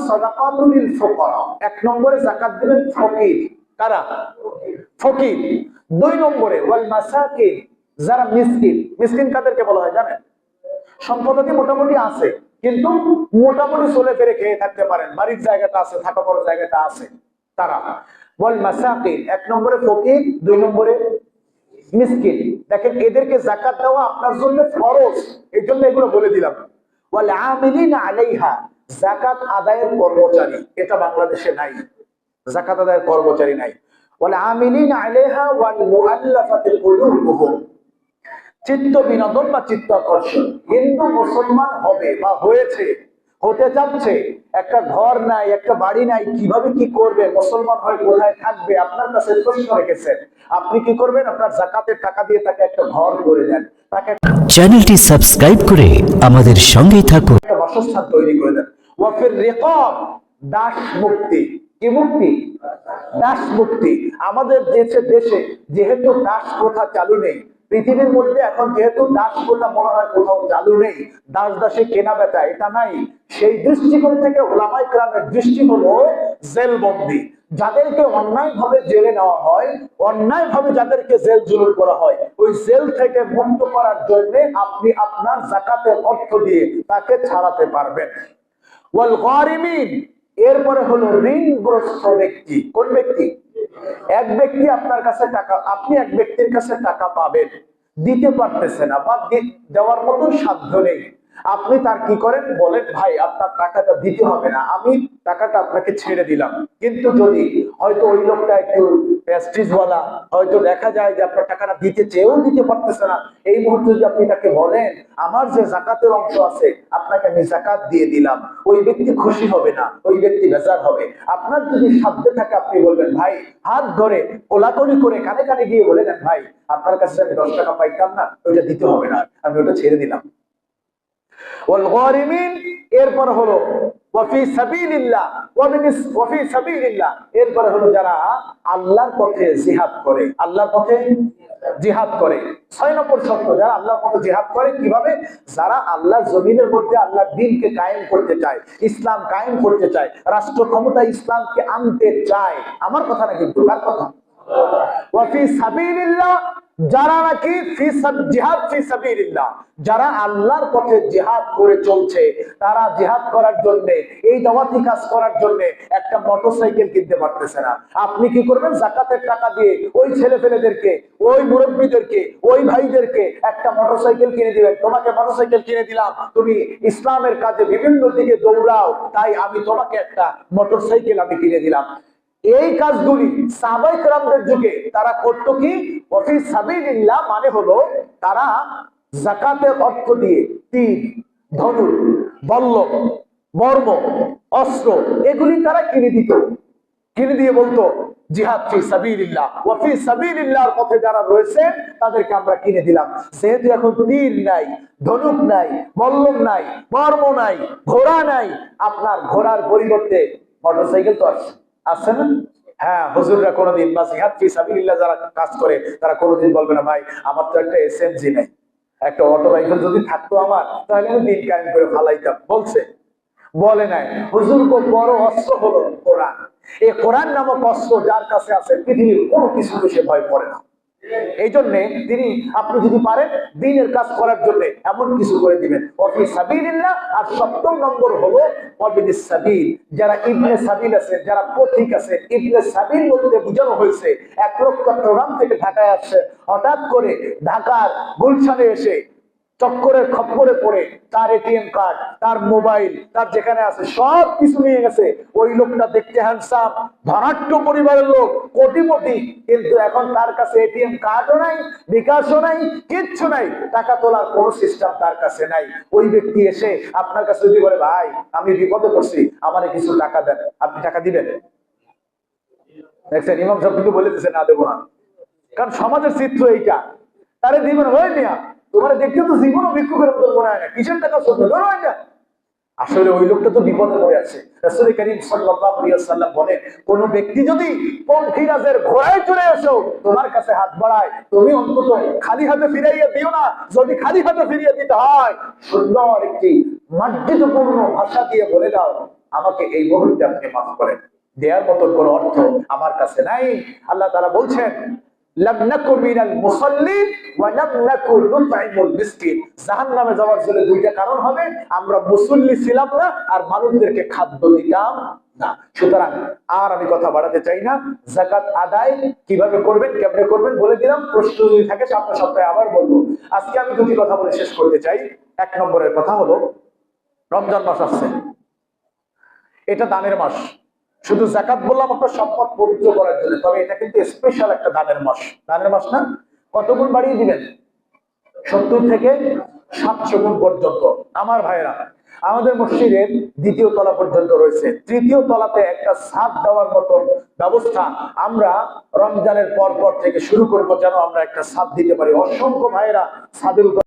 সাদাকাতুল লিল ফুকারা, এক নম্বরে যাকাত দিবেন ফকির। কারা? ফকির। দুই নম্বরে ওয়াল মাসাকিন, যারা মিসকিন। মিসকিন কাদেরকে বলা হয় জানেন? সম্পদ মোটামুটি আছে, কিন্তু মোটামুটি চলে ফিরে খেয়ে থাকতে পারেন, বাড়ির জায়গাটা আছে, থাকা পড়ার জায়গাটা আছে, তারা। ওয়াল মাসাকিন, এক নম্বরে ফকির, দুই নম্বরে মিসকিন। দেখেন, এদেরকে যাকাত দেওয়া আপনার জন্য ফরজ, এই জন্য এগুলো বলে দিলাম। ওয়াল আমিলিনা আলাইহা, যাকাত আদায়ের কর্মচারী, এটা বাংলাদেশে নাই, যাকাত আদায়ের কর্মচারী নাই। ওয়াল আমিলিনা আলাইহা ওয়াল মুআল্লাফাতি কুলুবুহুম, চিত্ত বিনোদন বা চিত্ত আকর্ষণ। হিন্দু মুসলমান হবে বা হয়েছে, হতে চাচ্ছে, একটা ঘর নাই, একটা বাড়ি নাই, কিভাবে কি করবে, মুসলমান হয় কোথায় থাকবে, আপনার কাছে প্রশ্ন রেখেছেন। আপনি কি করবেন? আপনার যাকাতের টাকা দিয়ে তাকে একটা ঘর করে দেন, তাকে চ্যানেলটি সাবস্ক্রাইব করে আমাদের সঙ্গেই থাকুন, একটা বাসস্থান তৈরি করে দেন। ওয়াফির রিকাব, দাস মুক্তি। কি মুক্তি? দাস মুক্তি। আমাদের দেশে যেহেতু দাস প্রথা চালু নেই, পৃথিবীর মধ্যে এখন যেহেতু দাস প্রথা মনে হয় কোথাও চালু নেই, দাস দাসে কেনা বেচা এটা নাই, সেই দৃষ্টিকোণ থেকে উলামায়ে কেরামের দৃষ্টি হলো জেলবন্দি। যাদেরকে অন্যায় ভাবে জেলে নেওয়া হয়, অন্যায় ভাবে যাদেরকে জেল জুলুম করা হয়, ওই জেল থেকে মুক্ত করার জন্য আপনি আপনার যাকাতের অর্থ দিয়ে তাকে ছাড়াতে পারবেন। ওয়াল গারিমিন, এরপরে হলো ঋণগ্রস্ত ব্যক্তি। কোন ব্যক্তি? এক ব্যক্তি আপনার কাছে টাকা, আপনি এক ব্যক্তির কাছে টাকা পাবেন, দিতে পারতেছে না বা দেওয়ার মতো সাধ্য নেই। আপনি তার কি করেন? বলেন, ভাই আপনার টাকাটা দিতে হবে না, আমি টাকাটা আপনাকে ছেড়ে দিলাম। কিন্তু যদি হয়তো ওই লোকটা একটু প্রেস্টিজওয়ালা, হয়তো দেখা যায় যে আপনার টাকাটা দিতে চেয়েও দিতে পারতেছে না, এই মুহূর্তে যদি আপনি তাকে বলেন আমার যে যাকাতের অংশ আছে আপনাকে আমি যাকাত দিয়ে দিলাম, ওই ব্যক্তি খুশি হবে না, ওই ব্যক্তি বেজার হবে। আপনার যদি সাধ্যে থাকে আপনি বলবেন, ভাই হাত ধরে কোলাকুলি করে কানে কানে গিয়ে বলে দেন, ভাই আপনার কাছে আমি 10 টাকা পাইতাম না, ওইটা দিতে হবে না, আমি ওটা ছেড়ে দিলাম। ওয়াল গারিমিন, এরপর হলো ওয়াফি সাবিলিল্লাহ, ওয়াফি সাবিলিল্লাহ, এরপর হলো যারা আল্লাহর পথে জিহাদ করে। আল্লাহর পথে জিহাদ করে 6 নম্বর শর্ত, যারা আল্লাহর পথে জিহাদ করে। কিভাবে? যারা আল্লাহর জমিনের মধ্যে আল্লাহর দ্বীনকে কায়েম করতে চায়, ইসলাম কায়েম করতে চায়, রাষ্ট্র ক্ষমতায় ইসলামকে আনতে চায়। আমার কথা না, কিন্তু কার কথা? ওয়াফি সাবিলিল্লাহ, যারা নাকি জিহাদ ফি সাবিলিল্লাহ, যারা আল্লাহর পথে জিহাদ করে চলছে, তারা জিহাদ করার জন্য, এই দাওয়াতি কাজ করার জন্য একটা মোটরসাইকেল কিনতে পারতেছে না। আপনি কি করবেন? যাকাতের টাকা দিয়ে ওই ছেলেপেলেদেরকে, ওই মুরব্বীদেরকে, ওই ভাইদেরকে একটা মোটরসাইকেল কিনে দিবেন। তোমাকে মোটরসাইকেল কিনে দিলাম, তুমি ইসলামের কাজে বিভিন্ন দিকে দৌড়াও, তাই আমি তোমাকে একটা মোটরসাইকেল আমি কিনে দিলাম। এই কাজগুলি সাহাবায়ে কেরামদের যুগে তারা করতো কি? ওয়াফি সাবিলিল্লাহ মানে হলো তারা যাকাতের অর্থ দিয়ে তীর, ধনুক, বল্লম, বর্ম, অস্ত্র এগুলি তারা কিনে দিত। কিনে দিয়ে বলতো জিহাদ ফি সাবিলিল্লাহ, ওয়াফি সাবিলিল্লাহর পথে যারা রয়েছে তাদেরকে আমরা কিনে দিলাম। যেহেতু এখন তীর নাই, ধনুক নাই, বল্লম নাই, বর্ম নাই, ঘোড়া নাই, আপনার ঘোড়ার পরিবর্তে মোটরসাইকেল তো আছে না? হ্যাঁ, হুজুররা কোনোদিন বা জিহাদ ফি সাবিলিল্লাহ যারা কাজ করে তারা কোনোদিন বলবে না, ভাই আমার তো একটা এসএমজি নাই, একটা অটো রাইফেল যদি থাকতো আমার, তাহলে আমি দিন কায়েম করে ফালাইতাম। বলছে? বলে নাই। হুজুর কো বড় অস্ত্র হলো কোরআন। এই কোরআন নামক অস্ত্র যার কাছে আছে, পৃথিবীর কোনো কিছু সে ভয় করে না। এই জন্যে তিনি, আপনি যদি পারেন দ্বীনের কাজ করার জন্য এমন কিছু করে দিবেন। ওয়াফি সাবিলিল্লাহ। আর 7 নম্বর হলো ওয়াবিনিস সাবিল, যারা ইবনে সাবিল আছে, যারা পথিক আছে। ইবনে সাবিল বলতে বোঝানো হয়েছে এক লোক চট্টগ্রাম থেকে ঢাকায় আসছে, হঠাৎ করে ঢাকার গুলশানে এসে চক্করের খপ্পরে পড়ে তার এটিএম কার্ড, তার মোবাইল, তার যেখানে আছে সব কিছু নিয়ে গেছে। ওই লোকটা দেখতে হ্যান্ডসাম, ধনাঢ্য পরিবারের লোক, কোটিপতি, কিন্তু এখন তার কাছে এটিএম কার্ডও নাই, বিকাশও নাই, কিচ্ছু নাই, টাকা তোলার কোনো সিস্টেম তার কাছে নাই। ওই ব্যক্তি এসে আপনার কাছে যদি বলে, ভাই আমি বিপদে পড়ছি, আমারে কিছু টাকা দেন, আপনি টাকা দিবেন? দেখছেন, ইমাম সাহেব কিন্তু বলে দিচ্ছে না, দেবো না। কারণ সমাজের চিত্র এইটা। তারে দিবেন, হয় না তোমার দেখতে তো জীবনও ভিক্ষুকের মতো মনে হয় না, কিসের টাকা চলবে হয় না। আসলে ওই লোকটা তো বিপদে পড়ে আছে। রাসূল করিম সাল্লাল্লাহু আলাইহি ওয়াসাল্লাম বলেন, কোন ব্যক্তি যদি পঙ্খিরাজের ঘোড়ায় চড়ে এসো তোমার কাছে হাত বাড়ায়, তুমি অন্তত খালি হাতে ফিরাইয়া দিও না। যদি খালি হাতে ফিরিয়ে দিতে হয়, সুন্দর একটি মার্জিতপূর্ণ ভাষা দিয়ে বলে দাও, আমাকে এই মুহূর্তে আপনি মাফ করেন। দেওয়ার মতন কোন অর্থ আমার কাছে নাই। আল্লাহ তাআলা বলছেন লাম নাকু মিনাল মুসাল্লিন ওয়া লাম নাকু নুতঈমুল মিসকিন। জাহান্নামে যাওয়ার জন্য দুইটা কারণ হবে, আমরা মুসল্লি ছিলাম না আর মানুষদেরকে খাদ্য দিতাম না। সুতরাং আর আমি কথা বাড়াতে চাই না। যাকাত আদায় কিভাবে করবেন, কেমনে করবেন বলে দিলাম। প্রশ্ন যদি থাকে সামনের সপ্তাহে আবার বলবো। আজকে আমি দুটি কথা বলে শেষ করতে চাই। এক নম্বরের কথা হলো, রমজান মাস আসছে, এটা দানের মাস। শুধু যাকাত বললাম আপনার সম্পদ পবিত্র করার জন্য, তবে এটা কিন্তু স্পেশাল একটা দানের মাস। দানের মাস না, কত গুণ বাড়িয়ে দিবেন? 70 থেকে 700 গুণ পর্যন্ত। আমার ভাইরা, আমাদের মসজিদের দ্বিতীয় তলা পর্যন্ত রয়েছে, তৃতীয় তলাতে একটা ছাদ দেওয়ার মতো ব্যবস্থা আমরা রমজানের পর থেকে শুরু করবো, যেন আমরা একটা ছাদ দিতে পারি। অসংখ্য ভাইরা ছাদের উপর